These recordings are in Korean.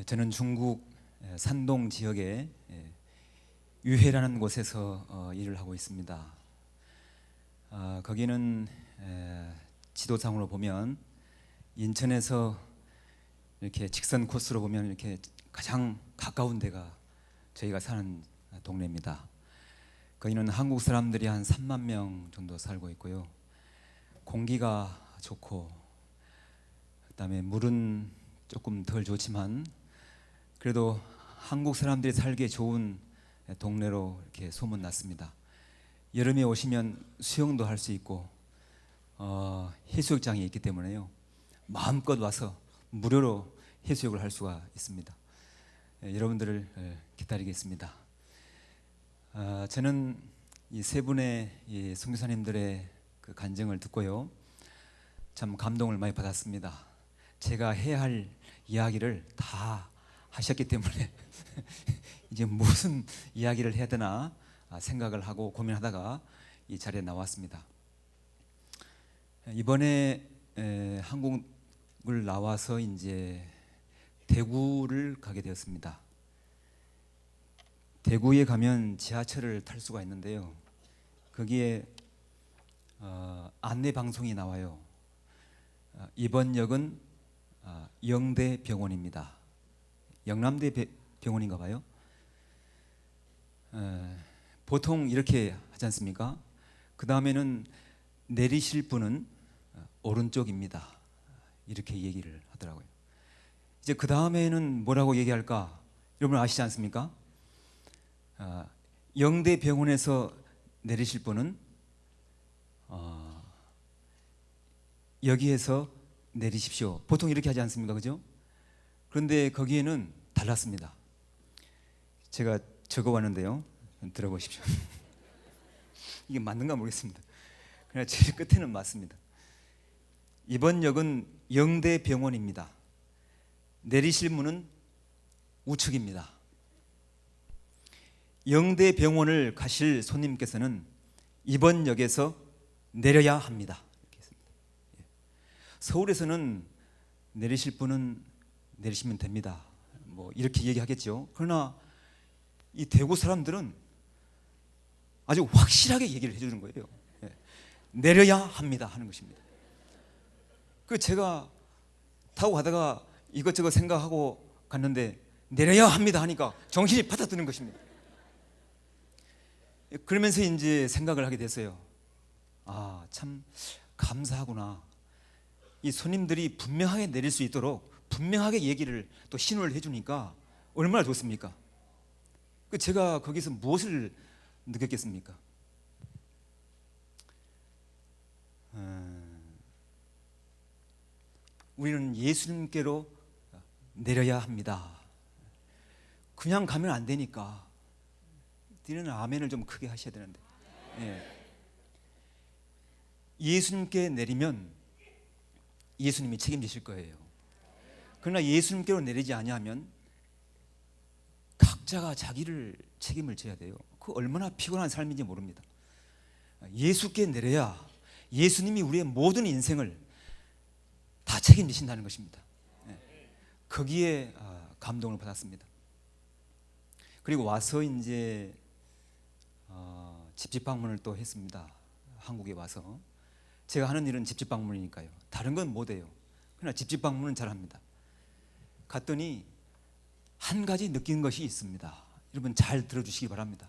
저는 중국 산동 지역의 유해라는 곳에서 일을 하고 있습니다. 거기는 지도상으로 보면 인천에서 이렇게 직선 코스로 보면 이렇게 가장 가까운 데가 저희가 사는 동네입니다. 거기는 한국 사람들이 한 3만 명 정도 살고 있고요. 공기가 좋고 그다음에 물은 조금 덜 좋지만 그래도 한국 사람들이 살기에 좋은 동네로 이렇게 소문났습니다. 여름에 오시면 수영도 할 수 있고 해수욕장이 있기 때문에요. 마음껏 와서 무료로 해수욕을 할 수가 있습니다. 여러분들을 기다리겠습니다. 저는 이 세 분의 이 선교사님들의 그 간증을 듣고요, 참 감동을 많이 받았습니다. 제가 해야 할 이야기를 다 하셨기 때문에 이제 무슨 이야기를 해야 되나 생각을 하고 고민하다가 이 자리에 나왔습니다. 이번에 한국을 나와서 이제 대구를 가게 되었습니다. 대구에 가면 지하철을 탈 수가 있는데요, 거기에 안내 방송이 나와요. 이번 역은 영대병원입니다. 영남대 병원인가 봐요. 보통 이렇게 하지 않습니까? 그 다음에는 내리실 분은 오른쪽입니다. 이렇게 얘기를 하더라고요. 이제 그 다음에는 뭐라고 얘기할까? 여러분 아시지 않습니까? 영대병원에서 내리실 분은 여기에서 내리십시오. 보통 이렇게 하지 않습니까? 그죠? 그런데 거기에는 달랐습니다. 제가 적어왔는데요, 들어보십시오. 이게 맞는가 모르겠습니다. 그러나 제일 끝에는 맞습니다. 이번 역은 영대병원입니다. 내리실 문은 우측입니다. 영대병원을 가실 손님께서는 이번 역에서 내려야 합니다. 이렇게 했습니다. 서울에서는 내리실 분은 내리시면 됩니다. 뭐 이렇게 얘기하겠죠. 그러나 이 대구 사람들은 아주 확실하게 얘기를 해주는 거예요. 내려야 합니다 하는 것입니다. 그 제가 타고 가다가 이것저것 생각하고 갔는데 내려야 합니다 하니까 정신이 바짝 드는 것입니다. 그러면서 이제 생각을 하게 됐어요. 참 감사하구나. 이 손님들이 분명하게 내릴 수 있도록 분명하게 얘기를 또 신호를 해주니까 얼마나 좋습니까? 제가 거기서 무엇을 느꼈겠습니까? 우리는 예수님께로 내려야 합니다. 그냥 가면 안 되니까. 뒤는 아멘을 좀 크게 하셔야 되는데. 예수님께 내리면 예수님이 책임지실 거예요. 그러나 예수님께로 내리지 아니하면 각자가 자기를 책임을 져야 돼요. 그 얼마나 피곤한 삶인지 모릅니다. 예수께 내려야 예수님이 우리의 모든 인생을 다 책임지신다는 것입니다. 거기에 감동을 받았습니다. 그리고 와서 이제 집집 방문을 또 했습니다. 한국에 와서 제가 하는 일은 집집 방문이니까요. 다른 건 못해요. 그러나 집집 방문은 잘합니다. 갔더니 한 가지 느낀 것이 있습니다. 여러분 잘 들어주시기 바랍니다.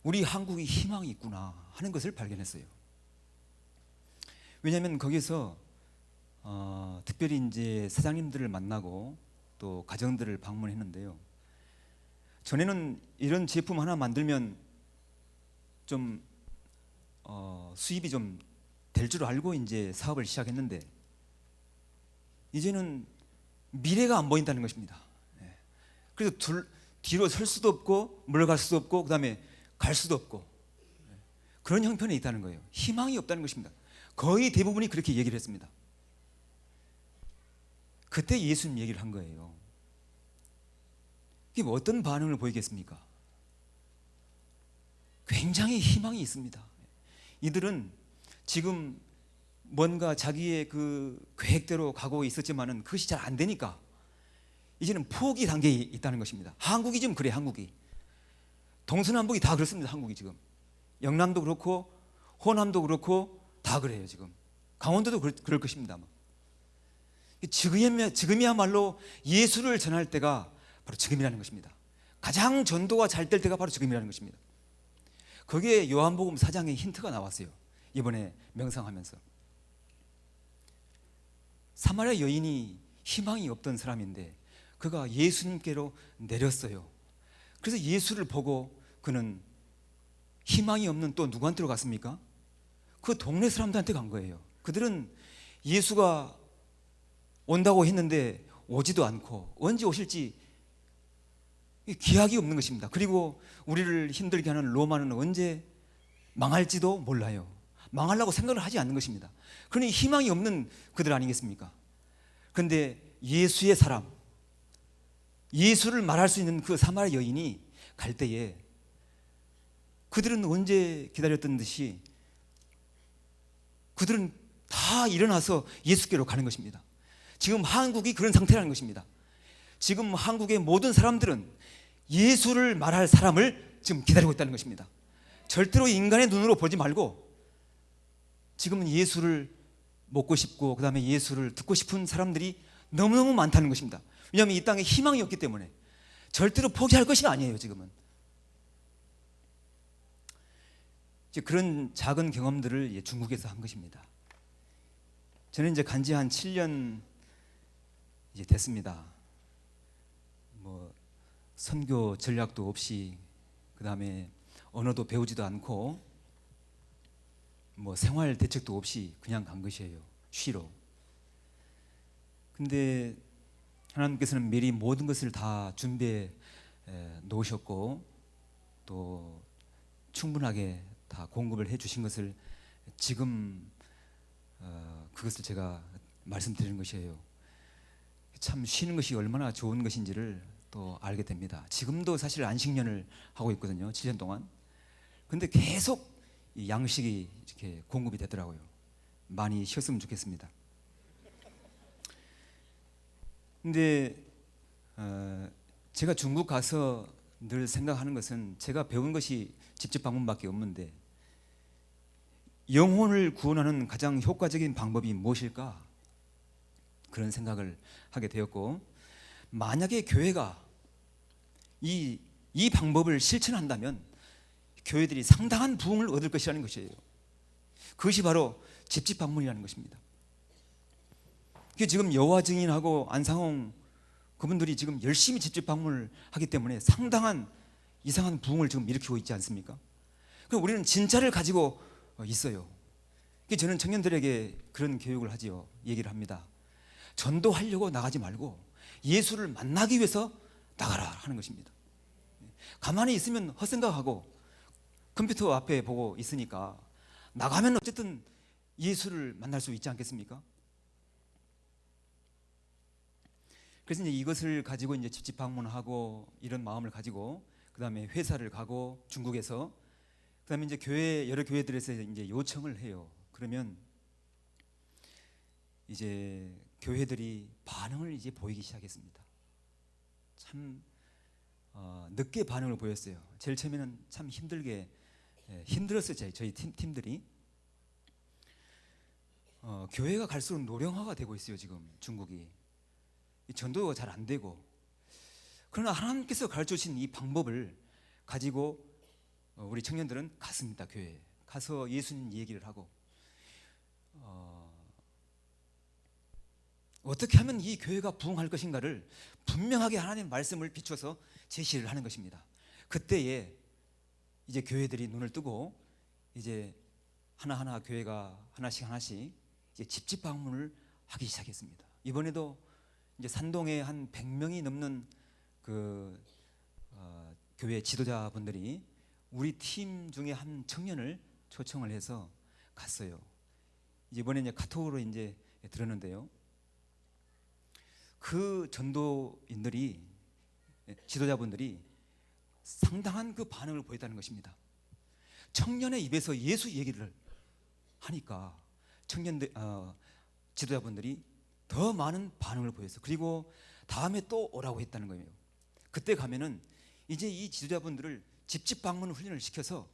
우리 한국이 희망이 있구나 하는 것을 발견했어요. 왜냐하면 거기서 특별히 이제 사장님들을 만나고 또 가정들을 방문했는데요, 전에는 이런 제품 하나 만들면 좀 수입이 좀 될 줄 알고 이제 사업을 시작했는데 이제는 미래가 안 보인다는 것입니다. 그래서 뒤로 설 수도 없고 물러갈 수도 없고 그다음에 갈 수도 없고 그런 형편에 있다는 거예요. 희망이 없다는 것입니다. 거의 대부분이 그렇게 얘기를 했습니다. 그때 예수님 얘기를 한 거예요. 이게 어떤 반응을 보이겠습니까? 굉장히 희망이 있습니다. 이들은 지금 뭔가 자기의 그 계획대로 가고 있었지만은 그것이 잘 안 되니까 이제는 포기 단계에 있다는 것입니다. 한국이 지금 그래. 한국이 동서남북이 다 그렇습니다. 한국이 지금 영남도 그렇고 호남도 그렇고 다 그래요. 지금 강원도도 그럴 것입니다. 아마. 지금이야말로 예수를 전할 때가 바로 지금이라는 것입니다. 가장 전도가 잘 될 때가 바로 지금이라는 것입니다. 거기에 요한복음 4장에 힌트가 나왔어요. 이번에 명상하면서 사마리아 여인이 희망이 없던 사람인데 그가 예수님께로 내렸어요. 그래서 예수를 보고 그는 희망이 없는 또 누구한테로 갔습니까? 그 동네 사람들한테 간 거예요. 그들은 예수가 온다고 했는데 오지도 않고 언제 오실지 기약이 없는 것입니다. 그리고 우리를 힘들게 하는 로마는 언제 망할지도 몰라요. 망하려고 생각을 하지 않는 것입니다. 그러니 희망이 없는 그들 아니겠습니까? 그런데 예수의 사람, 예수를 말할 수 있는 그 사마리아 여인이 갈 때에 그들은 언제 기다렸던 듯이 그들은 다 일어나서 예수께로 가는 것입니다. 지금 한국이 그런 상태라는 것입니다. 지금 한국의 모든 사람들은 예수를 말할 사람을 지금 기다리고 있다는 것입니다. 절대로 인간의 눈으로 보지 말고 지금은 예수를 먹고 싶고 그 다음에 예수를 듣고 싶은 사람들이 너무너무 많다는 것입니다. 왜냐하면 이 땅에 희망이 없기 때문에 절대로 포기할 것이 아니에요. 지금은 이제 그런 작은 경험들을 중국에서 한 것입니다. 저는 이제 간지 한 7년 이제 됐습니다. 뭐 선교 전략도 없이 그 다음에 언어도 배우지도 않고 뭐 생활 대책도 없이 그냥 간 것이에요. 쉬러. 근데 하나님께서는 미리 모든 것을 다 준비해 놓으셨고 또 충분하게 다 공급을 해 주신 것을 지금 그것을 제가 말씀드리는 것이에요. 참 쉬는 것이 얼마나 좋은 것인지를 또 알게 됩니다. 지금도 사실 안식년을 하고 있거든요. 7년 동안. 근데 계속 이 양식이 이렇게 공급이 되더라고요. 많이 쉬었으면 좋겠습니다. 근데 제가 중국 가서 늘 생각하는 것은 제가 배운 것이 직접 방문밖에 없는데 영혼을 구원하는 가장 효과적인 방법이 무엇일까? 그런 생각을 하게 되었고 만약에 교회가 이 방법을 실천한다면 교회들이 상당한 부흥을 얻을 것이라는 것이에요. 그것이 바로 집집 방문이라는 것입니다. 지금 여호와 증인하고 안상홍 그분들이 지금 열심히 집집 방문을 하기 때문에 상당한 이상한 부흥을 지금 일으키고 있지 않습니까? 그럼 우리는 진짜를 가지고 있어요. 저는 청년들에게 그런 교육을 하지요. 얘기를 합니다. 전도하려고 나가지 말고 예수를 만나기 위해서 나가라 하는 것입니다. 가만히 있으면 헛생각하고 컴퓨터 앞에 보고 있으니까 나가면 어쨌든 예수를 만날 수 있지 않겠습니까? 그래서 이제 이것을 가지고 이제 집집 방문하고 이런 마음을 가지고 그 다음에 회사를 가고 중국에서 그 다음에 이제 여러 교회들에서 이제 요청을 해요. 그러면 이제 교회들이 반응을 이제 보이기 시작했습니다. 참 늦게 반응을 보였어요. 제일 처음에는 참 힘들었어요. 저희 팀들이 교회가 갈수록 노령화가 되고 있어요. 지금 중국이 전도가 잘 안 되고 그러나 하나님께서 가르쳐 주신 이 방법을 가지고 우리 청년들은 갔습니다. 교회에 가서 예수님 얘기를 하고 어떻게 하면 이 교회가 부흥할 것인가를 분명하게 하나님의 말씀을 비춰서 제시를 하는 것입니다. 그때에 이제 교회들이 눈을 뜨고 이제 하나하나 교회가 하나씩 이제 집집 방문을 하기 시작했습니다. 이번에도 이제 산동에 한 100명이 넘는 그 교회 지도자분들이 우리 팀 중에 한 청년을 초청을 해서 갔어요. 이번에 이제 카톡으로 이제 들었는데요. 그 전도인들이 지도자분들이 상당한 그 반응을 보였다는 것입니다. 청년의 입에서 예수 얘기를 하니까 지도자분들이 더 많은 반응을 보였어요. 그리고 다음에 또 오라고 했다는 거예요. 그때 가면은 이제 이 지도자분들을 집집 방문 훈련을 시켜서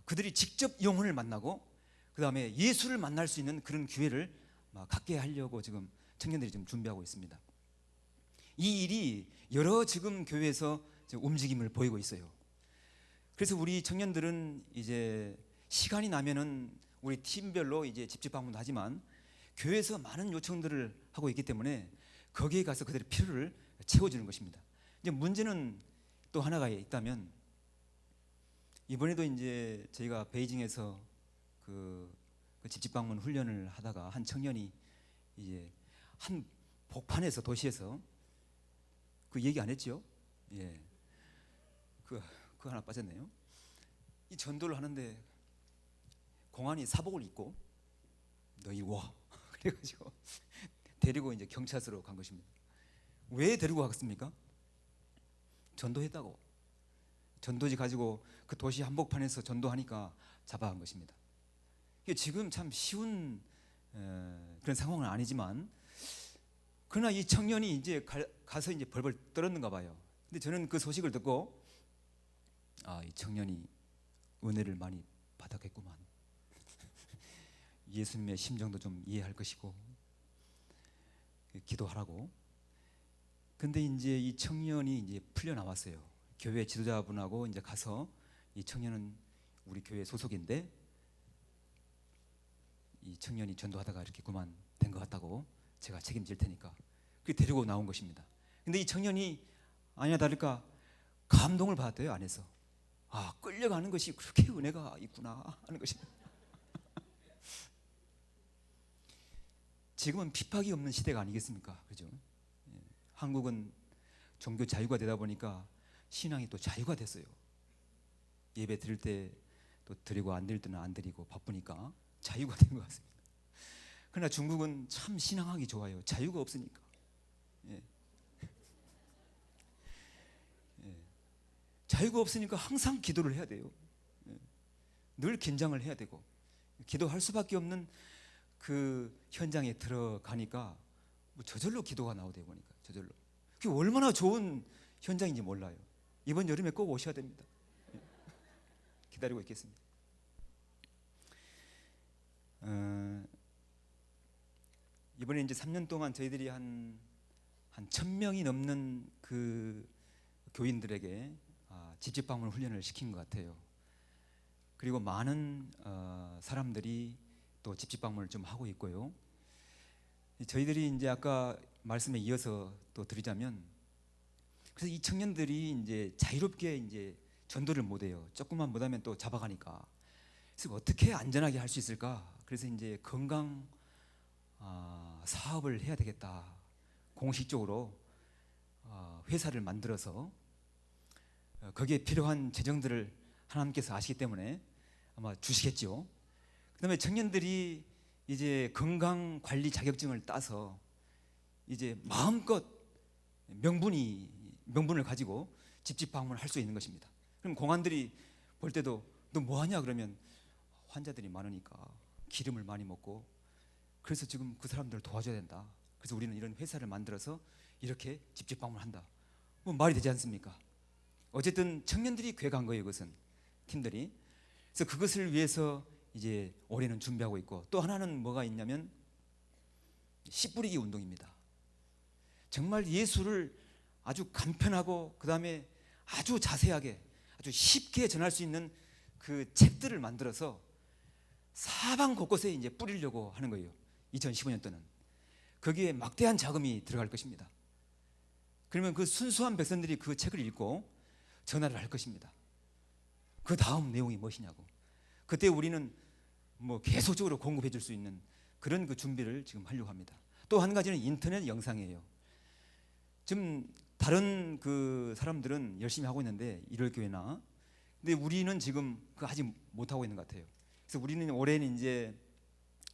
그들이 직접 영혼을 만나고 그 다음에 예수를 만날 수 있는 그런 기회를 갖게 하려고 지금 청년들이 지금 준비하고 있습니다. 이 일이 여러 지금 교회에서 지금 움직임을 보이고 있어요. 그래서 우리 청년들은 이제 시간이 나면은 우리 팀별로 이제 집집 방문도 하지만 교회에서 많은 요청들을 하고 있기 때문에 거기에 가서 그들의 필요를 채워주는 것입니다. 이제 문제는 또 하나가 있다면 이번에도 이제 저희가 베이징에서 그 집집 방문 훈련을 하다가 한 청년이 이제 한 복판에서 도시에서 그 얘기 안 했죠? 예. 그거 하나 빠졌네요. 이 전도를 하는데 공안이 사복을 입고 너희 와 그래가지고 데리고 이제 경찰서로 간 것입니다. 왜 데리고 갔습니까? 전도했다고. 전도지 가지고 그 도시 한복판에서 전도하니까 잡아간 것입니다. 이게 지금 참 쉬운 그런 상황은 아니지만 그러나 이 청년이 이제 가서 이제 벌벌 떨었는가 봐요. 근데 저는 그 소식을 듣고 이 청년이 은혜를 많이 받았겠구만. 예수님의 심정도 좀 이해할 것이고 기도하라고. 근데 이제 이 청년이 이제 풀려 나왔어요. 교회 지도자분하고 이제 가서 이 청년은 우리 교회 소속인데 이 청년이 전도하다가 이렇게 그만 된 것 같다고 제가 책임질 테니까 그렇게 데리고 나온 것입니다. 근데 이 청년이 아니나 다를까 감동을 받았대요. 안에서 끌려가는 것이 그렇게 은혜가 있구나 하는 것입니다. 지금은 핍박이 없는 시대가 아니겠습니까? 그죠? 한국은 종교 자유가 되다 보니까 신앙이 또 자유가 됐어요. 예배 드릴 때 또 드리고 안 드릴 때는 안 드리고 바쁘니까 자유가 된 것 같습니다. 그러나 중국은 참 신앙하기 좋아요. 자유가 없으니까. 예. 자유가 없으니까 항상 기도를 해야 돼요. 늘 긴장을 해야 되고 기도할 수밖에 없는 그 현장에 들어가니까 저절로 기도가 나오대요. 보니까 저절로. 그게 얼마나 좋은 현장인지 몰라요. 이번 여름에 꼭 오셔야 됩니다. 기다리고 있겠습니다. 이번에 이제 3년 동안 저희들이 한 1,000명이 넘는 그 교인들에게 집집 방문 훈련을 시킨 것 같아요. 그리고 많은 사람들이 또 집집 방문을 좀 하고 있고요. 저희들이 이제 아까 말씀에 이어서 또 드리자면, 그래서 이 청년들이 이제 자유롭게 이제 전도를 못해요. 조금만 못하면 또 잡아가니까. 그래서 어떻게 안전하게 할 수 있을까? 그래서 이제 건강 사업을 해야 되겠다. 공식적으로 회사를 만들어서 거기에 필요한 재정들을 하나님께서 아시기 때문에 아마 주시겠죠. 그다음에 청년들이 이제 건강 관리 자격증을 따서 이제 마음껏 명분을 가지고 집집 방문을 할 수 있는 것입니다. 그럼 공안들이 볼 때도 너 뭐하냐 그러면 환자들이 많으니까 기름을 많이 먹고 그래서 지금 그 사람들을 도와줘야 된다. 그래서 우리는 이런 회사를 만들어서 이렇게 집집 방문한다. 뭐 말이 되지 않습니까? 어쨌든 청년들이 괴간 거예요. 그것은 팀들이. 그래서 그것을 위해서 이제 올해는 준비하고 있고 또 하나는 뭐가 있냐면 씨 뿌리기 운동입니다. 정말 예수를 아주 간편하고 그 다음에 아주 자세하게 아주 쉽게 전할 수 있는 그 책들을 만들어서 사방 곳곳에 이제 뿌리려고 하는 거예요. 2015년도는 거기에 막대한 자금이 들어갈 것입니다. 그러면 그 순수한 백성들이 그 책을 읽고 전화를 할 것입니다. 그 다음 내용이 무엇이냐고. 그때 우리는 뭐 계속적으로 공급해 줄 수 있는 그런 그 준비를 지금 하려고 합니다. 또 한 가지는 인터넷 영상이에요. 지금 다른 그 사람들은 열심히 하고 있는데 일월교회나 근데 우리는 지금 그거 아직 못하고 있는 것 같아요. 그래서 우리는 올해는 이제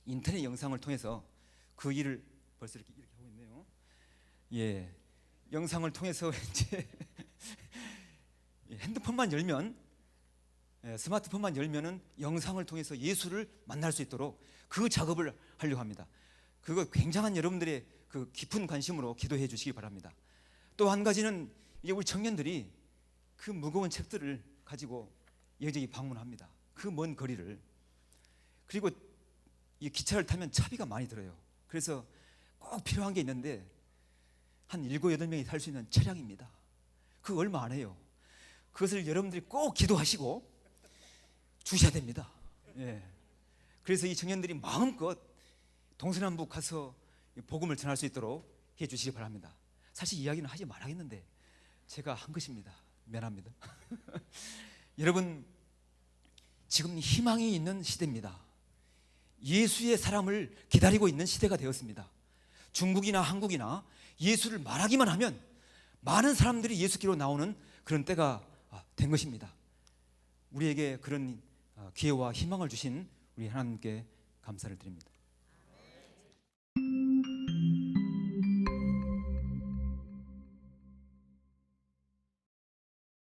인터넷 영상을 통해서 그 일을 벌써 이렇게 하고 있네요. 예, 영상을 통해서 이제 핸드폰만 열면 스마트폰만 열면은 영상을 통해서 예수를 만날 수 있도록 그 작업을 하려고 합니다. 그거 굉장한 여러분들의 그 깊은 관심으로 기도해 주시기 바랍니다. 또 한 가지는 이제 우리 청년들이 그 무거운 책들을 가지고 여기저기 방문합니다. 그 먼 거리를. 그리고 이 기차를 타면 차비가 많이 들어요. 그래서 꼭 필요한 게 있는데 한 7, 8명이 탈 수 있는 차량입니다. 그거 얼마 안 해요. 그것을 여러분들이 꼭 기도하시고 주셔야 됩니다. 예. 그래서 이 청년들이 마음껏 동서남북 가서 복음을 전할 수 있도록 해 주시기 바랍니다. 사실 이야기는 하지 말아야겠는데 제가 한 것입니다. 미안합니다. 여러분, 지금 희망이 있는 시대입니다. 예수의 사람을 기다리고 있는 시대가 되었습니다. 중국이나 한국이나 예수를 말하기만 하면 많은 사람들이 예수께로 나오는 그런 때가 된 것입니다. 우리에게 그런 기회와 희망을 주신 우리 하나님께 감사를 드립니다.